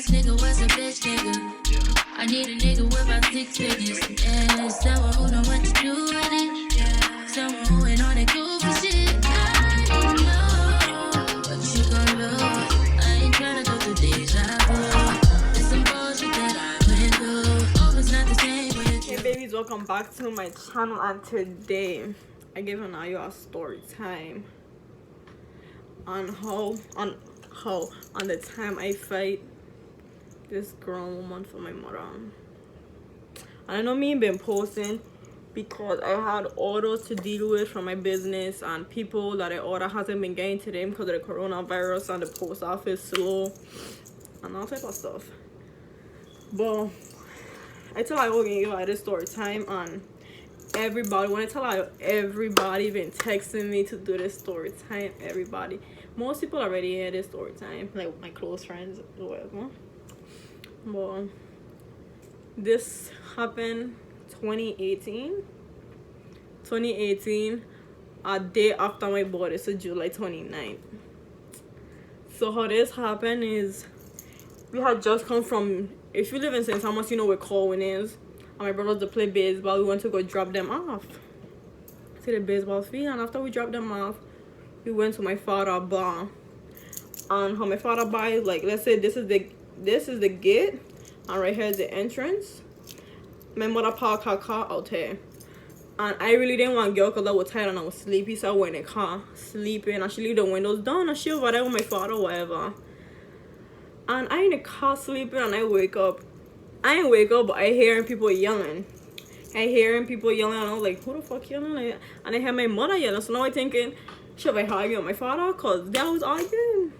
last nigga was a bitch nigga. I need a nigga with my 6 figures. Yeah, someone who know what to do with it. Yeah, someone who ain't on that goofy shit. I don't know what you gon' do. I ain't tryna go through deja vu. There's some bullshit that I went through. Oh, it's not the same when it's Hey babies, welcome back to my channel, and today I give you a story time on the time I fight this grown woman for my mother. I know me been posting because I had orders to deal with from my business, and people that I order hasn't been getting to them because of the coronavirus and the post office slow and all type of stuff. But I tell I will give you this story time, and everybody, when I tell you everybody been texting me to do this story time, everybody, most people already hear this story time, like my close friends or whatever. But this happened 2018, a day after my birthday, so July 29th. So how this happened is, we had just come from, if you live in St. Thomas, you know where Corwin is. And my brothers to play baseball. We went to go drop them off to the baseball field, and after we dropped them off, we went to my father's bar. And how my father bar is, like, let's say this is the gate, and right here is the entrance. My mother parked her car out here, and I really didn't want to go because I was tired and I was sleepy, so I went in the car sleeping, and she leave the windows down and she over there with my father, whatever. And I in the car sleeping, and I wake up. I ain't wake up, but I hearing people yelling. And I was like, who the fuck yelling? Like, and I hear my mother yelling. So now I thinking, should I argue with my father? Because they was arguing.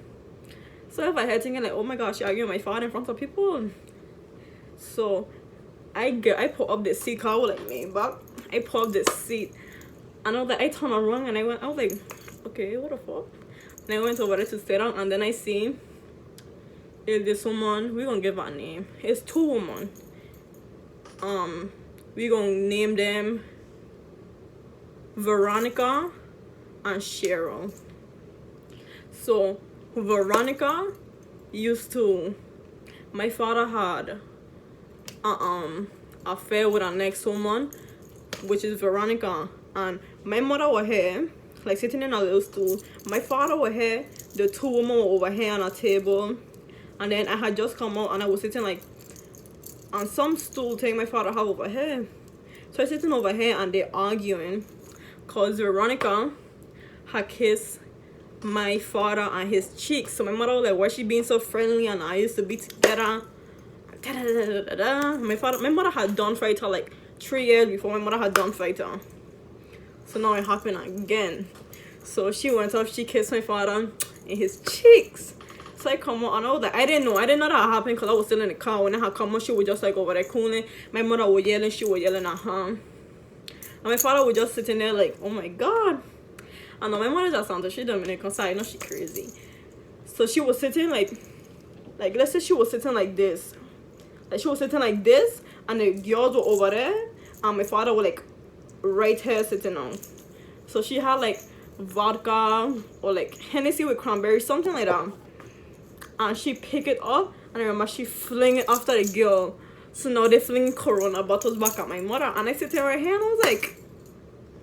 So if I had thinking like, oh my gosh, she arguing with my father in front of people. So I put up the seat, cause I was like, man, but I put up the seat. And I was like, I turned around and I was like, okay, what the fuck? And I went over there to sit down, and then I see is this woman, we gonna give her a name. It's 2 women. We gonna name them Veronica and Cheryl. So Veronica used to, my father had affair with our next woman, which is Veronica, and my mother was here, like sitting in a little stool. My father was here, the 2 women were over here on a table. And then I had just come out, and I was sitting like on some stool thing my father had over here. So I sitting over here, and they're arguing because Veronica had kissed my father on his cheeks. So my mother was like, why she being so friendly, and I used to be together. My mother had done fight her like 3 years before my mother had done fight her. So now it happened again. So she went off, she kissed my father in his cheeks. So I come out, and I was like, I didn't know that happened because I was still in the car. When I had come out, she was just like over there cooling. My mother was yelling, she was yelling at her. And my father was just sitting there like, oh my god. And my mother just sounded, she Dominican, so I know she crazy. So she was sitting like let's say she was sitting like this. Like she was sitting like this, and the girls were over there, and my father was like right here sitting on. So she had like vodka or like Hennessy with cranberry, something like that. And she pick it up, and I remember she fling it after the girl. So now they fling Corona bottles back at my mother, and I sit there right here, and I was like,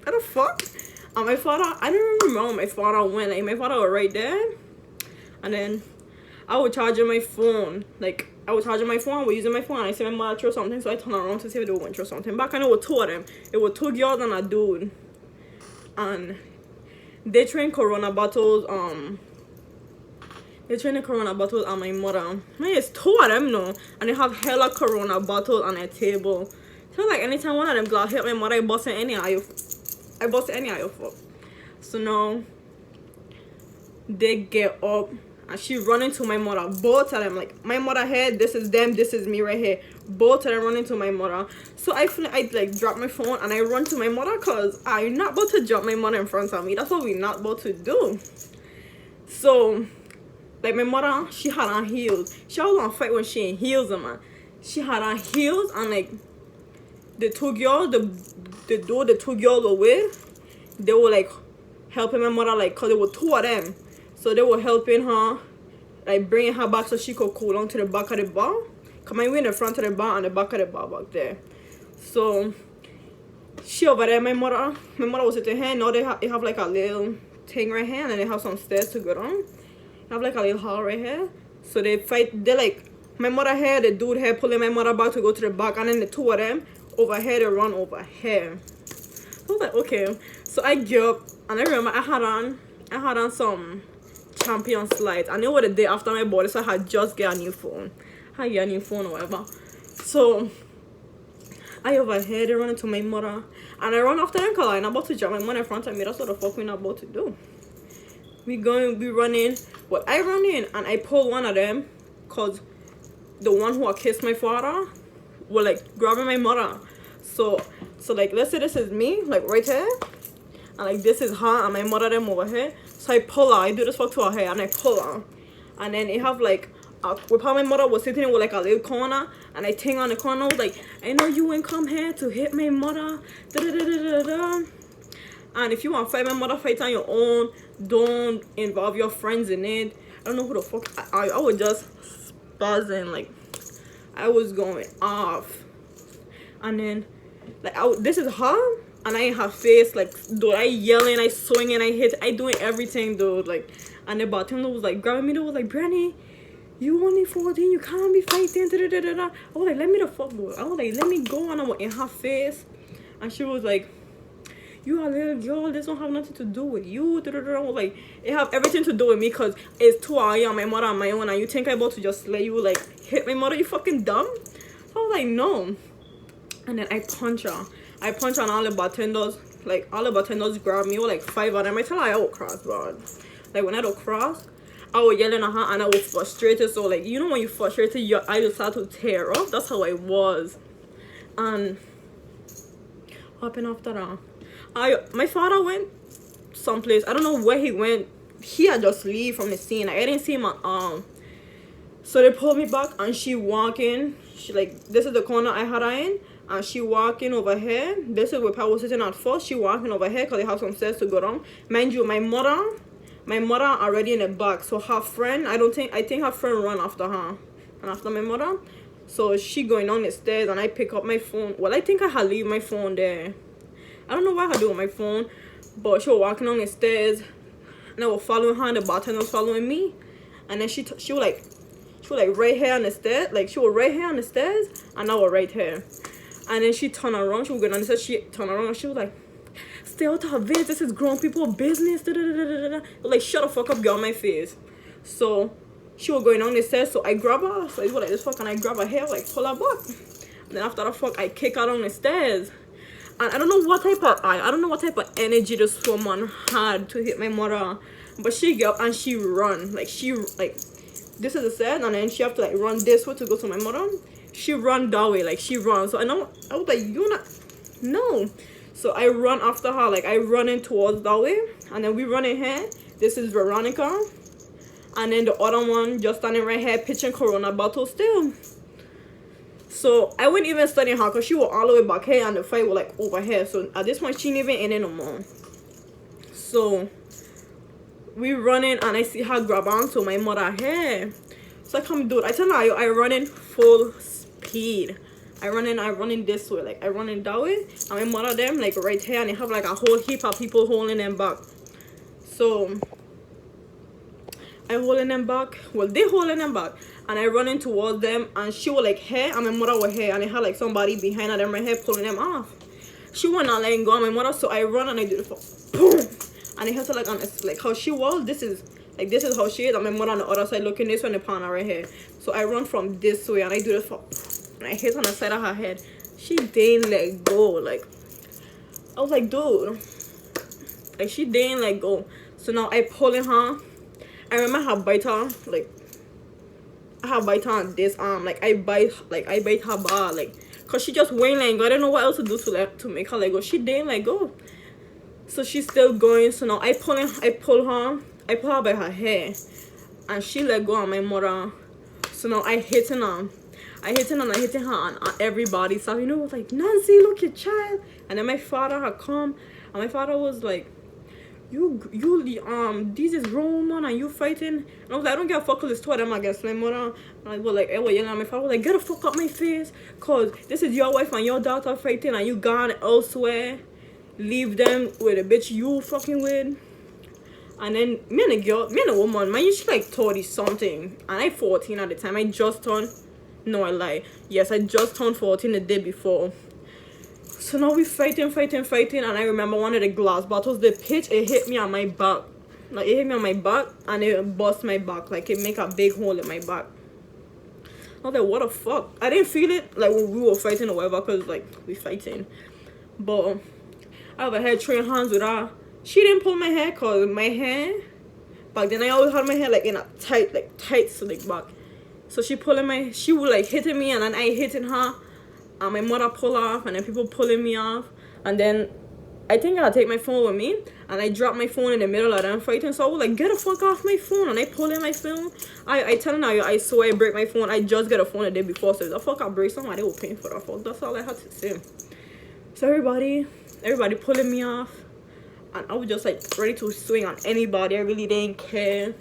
what the fuck? And my father, I don't remember my father went. Like my father was right there, and then I was charging my phone. I was using my phone, and I see my mother throw something, so I turned around to see if they were going to throw something back, and it was 2 of them. It was 2 girls and a dude, and they trained Corona bottles. They're trying to Corona bottles on my mother. Man, it's 2 of them now, and they have hella Corona bottles on their table. So like anytime one of them glass hit my mother, I bust any of you fuck. So now they get up, and she running to my mother. Both of them, like my mother here, this is them, this is me right here. Both of them running to my mother. So I like drop my phone, and I run to my mother, cause I'm not about to drop my mother in front of me. That's what we're not about to do. So like my mother, she had on heels. She was on fight when she in heels, man. She had on heels, and like the 2 girls, the 2 girls were with, they were like helping my mother, like, cause there were 2 of them. So they were helping her like bringing her back so she could cool on to the back of the bar. Come on, we in the front of the bar and the back of the bar back there. So she over there, my mother was sitting here. Now they have like a little thing right here, and then they have some stairs to go down. They have like a little hall right here. So they fight. They like my mother here, the dude here pulling my mother back to go to the back, and then the two of them over here, they run over here. I was like, okay. So I get up, and I remember I had on some Champion slides, and it was the day after my body, so I had just get a new phone. I get a new phone or whatever. So I over here, they run into my mother, and I run after them because I'm about to jump my mother in front of me. That's what the fuck we're not about to do. We running, but I run in and I pull one of them, cause the one who had kissed my father was like grabbing my mother. So like, let's say this is me, like right here, and like this is her and my mother them over here. So I pull her, I do this fuck to her hair, and I pull her, and then it have like with how my mother was sitting with like a little corner, and I ting on the corner. I was like, I know you ain't come here to hit my mother, da da da da da da. And if you want to fight my mother, fight on your own. Don't involve your friends in it. I don't know who the fuck. I was just buzzing, like I was going off. And then like this is her, and I in her face, like dude, I yelling, I swinging, I hit, I doing everything, dude. Like, and the bartender was like grabbing me. They was like, Brandy, you only 14, you can't be fighting. Da, da, da, da, da. I was like, let me the fuck go. I was like, let me go. And I was in her face, and she was like, you are a little girl, this don't have nothing to do with you. Da, da, da. I was like, it have everything to do with me, because it's 2 hours on my mother on my own, and you think I'm about to just let you like hit my mother? You fucking dumb. I was like, no. And then I punch her, and all the bartenders, like all the bartenders grab me. Like 5 of them. I tell her I will cross, bro. Like when I don't cross, I was yelling at her, and I was frustrated. So like, you know when you frustrated, your eyes start to tear up. That's how I was. And what happened after that? My father went someplace. I don't know where he went. He had just leave from the scene. I didn't see him at all. So they pulled me back, and she walking. She like, this is the corner I had her in, and she walking over here. This is where Papa was sitting at first. She walking over here because they have some stairs to go down. Mind you, my mother already in the back. So her friend, I think her friend run after her and after my mother. So she going down the stairs, and I pick up my phone. Well, I think I had leave my phone there. I don't know what I had do with my phone, but she was walking on the stairs, and I was following her, and the bartender was following me. And then she was like right here on the stairs, like she was right here on the stairs, and I was right here. And then she turned around, she was going on the stairs, she turned around, and she was like, stay out of her face, this is grown people business, da, da, da, da, da. Like, shut the fuck up, get on my face. So she was going on the stairs, so I grab her, so I was like this fuck, and I grab her hair, like pull her back. And then after the fuck, I kick her on the stairs. And I don't know what type of energy this woman had to hit my mother, but she get up and she run, like this is the set, and then she have to like run this way to go to my mother. She run that way, like she runs. So I was like, you not, no. So I run after her, like I run in towards that way, and then we run in here. This is Veronica, and then the other one just standing right here pitching Corona bottle still. So I wouldn't even study her, because she was all the way back here, and the fight was like over here. So at this point, she ain't even in it no more. So we running, and I see her grab onto my mother hair. So I come do it. I tell her I running full speed. I running this way, like I running that way, and my mother them like right here, and they have like a whole heap of people holding them back. So I holding them back. Well, they holding them back. And I run in towards them, and she was like here, and my mother was here, and they had like somebody behind them right here pulling them off. She was not letting go of my mother, so I run and I do the fuck, boom, and I hit her like on like how she was. This is how she is, and my mother on the other side looking this way, and the partner right here. So I run from this way, and I do the fuck, and I hit on the side of her head. She didn't let go. Like I was like, dude, like she didn't let go. So now I pulling her. I remember her bite her, like I have bite her on this arm, like I bite her bar, like, cause she just went let go. I don't know what else to do to make her let go. She didn't let go, so she's still going. So now I pull her by her hair, and she let go of my mother. So now I hitting her on everybody. So you know, it was like, Nancy, look your child. And then my father had come, and my father was like this is grown man and you fighting. And I was like, I don't give a fuck, cause it's two of them against my mother. And I was like, I was yelling at my father. I was like, get the fuck up my face, cause this is your wife and your daughter fighting and you gone elsewhere. Leave them with a bitch you fucking with. And then me and a woman, man, she like 30 something and I 14 at the time. I just turned, no I lie, yes, I just turned 14 the day before. So now we fighting, and I remember one of the glass bottles, the pitch, it hit me on my back. Like, it hit me on my back, and it bust my back. Like, it make a big hole in my back. I was like, what the fuck? I didn't feel it, like, when we were fighting or whatever, because, like, we fighting. But I have a hair train hands with her. She didn't pull my hair, because my hair, back then I always had my hair, like, in a tight slick back. So she was, like, hitting me, and then I hitting her. And my mother pull off, and then people pulling me off. And then I think I'll take my phone with me, and I dropped my phone in the middle of them fighting. So I was like, get the fuck off my phone. And I pull in my phone. I tell her now, I swear I break my phone. I just got a phone the day before. So the fuck I break somebody, they will pay for that fuck. That's all I had to say. So everybody pulling me off. And I was just like ready to swing on anybody. I really didn't care.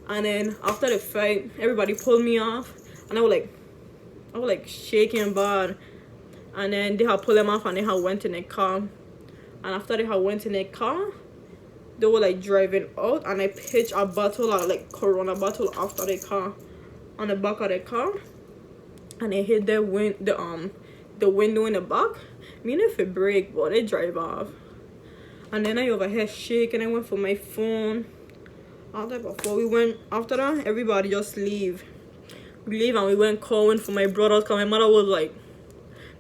And then after the fight, everybody pulled me off. And I was like shaking bad. And then they had pulled them off and they had went in a car. And after they had went in a car, they were like driving out, and I pitched a bottle of like Corona bottle after the car on the back of the car, and it hit the window in the back. I mean, if it break, but it drive off. And then I over here shaking. I went for my phone. Before we went, after that, everybody just leave. We leave and we went calling for my brothers, because my mother was like,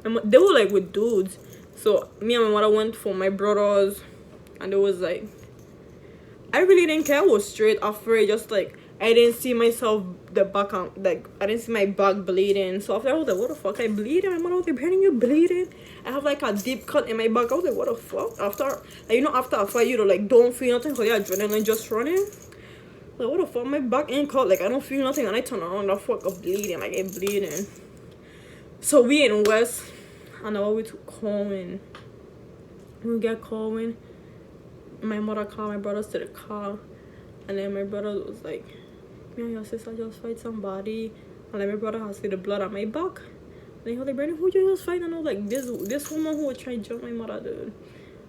they were like with dudes. So me and my mother went for my brothers, and it was like, I really didn't care. I was straight afraid, just like I didn't see myself the back on, like I didn't see my back bleeding. So after I was like, what the fuck, I bleeding? My mother was like, Brandon, you bleeding? I have like a deep cut in my back. I was like, what the fuck? After, like, you know, after a fight, you know, like don't feel nothing because your adrenaline just running. Like, what the fuck, my back ain't cut, like I don't feel nothing. And I turn around, the fuck up bleeding, like it bleeding. So we in West, and I went to Coleman. We get Coleman. My mother called my brothers to the car, and then my brother was like, me and your sister just fight somebody. And like my brother has seen the blood on my back. And he was like, Brandon, who you just fight? And I was like, this woman who was trying to jump my mother, dude.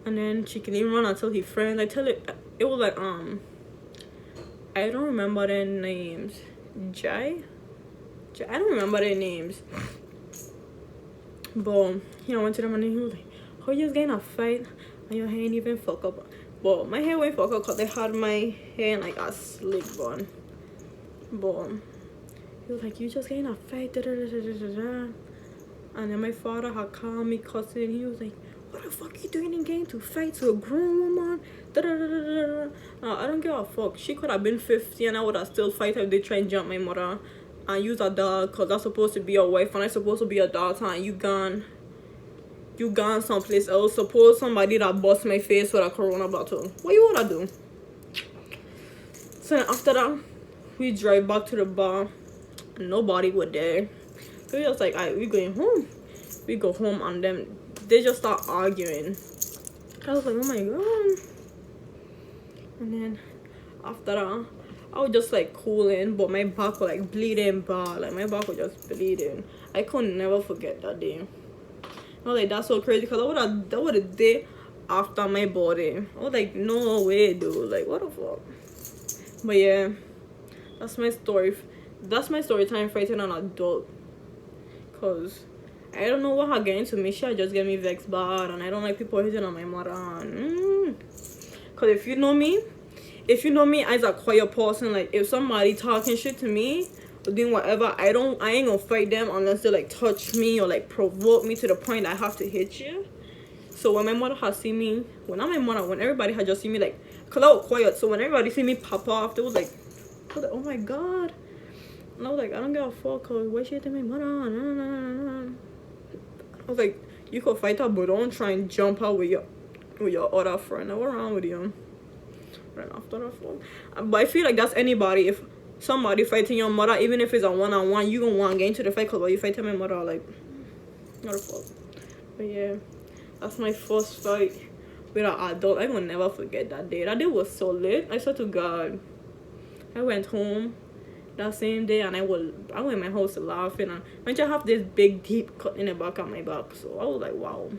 And then she can even run until he friends. I tell it was like I don't remember their names. I don't remember their names. But I went to them and he was like, how you just getting a fight and your hair ain't even fuck up? But my hair went fuck up because they had my hair in like a slick bun. But he was like, you just getting a fight, da da da da da da. And then my father had called me cussing. He was like, what the fuck you doing in game to fight to a grown woman? Da da da da da. No, I don't give a fuck. She could have been 50 and I would have still fight her if they try and jump my mother and use a dog, because that's supposed to be your wife and I'm supposed to be a daughter, and you gone someplace else. Suppose somebody that bust my face with a Corona bottle, what you wanna do? So after that, we drive back to the bar and nobody was there. So we just like, alright, we going home. We go home and then they just start arguing. I was like, oh my god. And then after that, I was just like cooling, but my back was like bleeding bad. Like my back was just bleeding. I could never forget that day. I was like, that's so crazy, because that was the day after my body. I was like, no way, dude. Like, what the fuck? But yeah, that's my story. That's my story time fighting an adult. Because I don't know what had getting to me. She had just get me vexed bad, and I don't like people hitting on my mother. Because if you know me as a quiet person, like if somebody talking shit to me or doing whatever, I ain't gonna fight them unless they like touch me or like provoke me to the point I have to hit you. So when my mother had seen me, when everybody had just seen me, like, cause I was quiet, so when everybody see me pop off, they was like, oh my god. And I was like, I don't give a fuck, cause why she hitting my mother? I was like, you could fight her, but don't try and jump her with your other friend. Now, what's wrong with you? Right after that phone. But I feel like that's anybody. If somebody fighting your mother, even if it's a one-on-one, you gonna want to get into the fight, because while you fighting my mother, like, not a fault. But yeah, that's my first fight. with an adult. I will never forget that day. That day was so lit. I swear to God. I went home that same day and I went in my house laughing, and I just have this big deep cut in the back of my back. So I was like, wow.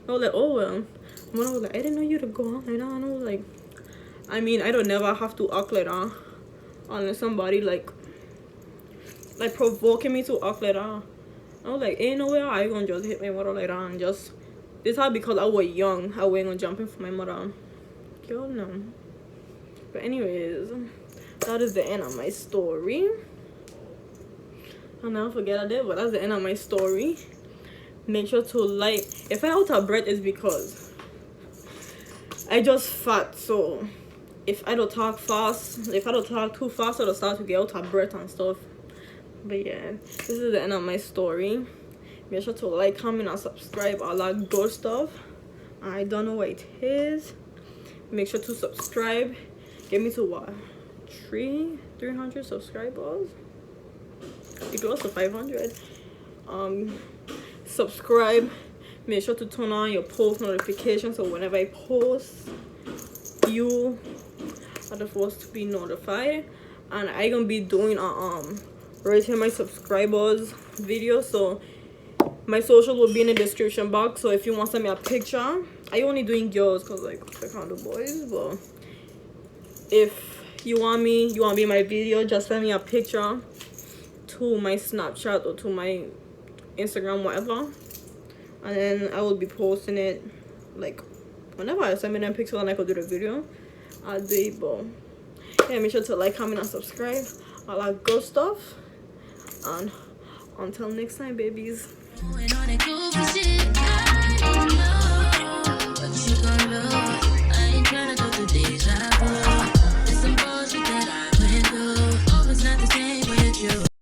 I was like, oh well. When I was like, I didn't know you to go out like that. And I was like, I mean, I don't never have to act like that unless somebody like provoking me to act like that. I was like, ain't no way I gonna just hit my mother like that and just this how because I was young. I wasn't gonna jump in for my mother. Girl, no. But anyways, that is the end of my story. I'll never forget I did, but that's the end of my story. Make sure to like. If I out of breath, it's because I just fat. So if I don't talk fast, if I don't talk too fast, I'll start to get out of breath and stuff. But yeah, this is the end of my story. Make sure to like, comment, and subscribe, all that good stuff. I don't know what it is. Make sure to subscribe. Get me to what? 300 subscribers. It goes to 500. Subscribe. Make sure to turn on your post notifications so whenever I post, you are the first to be notified. And I gonna be doing a rating my subscribers video, so my social will be in the description box. So if you want to send me a picture, I only doing girls because like I can't do boys, but if you want me in my video, just send me a picture to my Snapchat or to my Instagram, whatever, and then I will be posting it like whenever I send me them pictures and I could do the video. I'll do it. But yeah, make sure to like, comment, and subscribe, all that good stuff. And until next time, babies.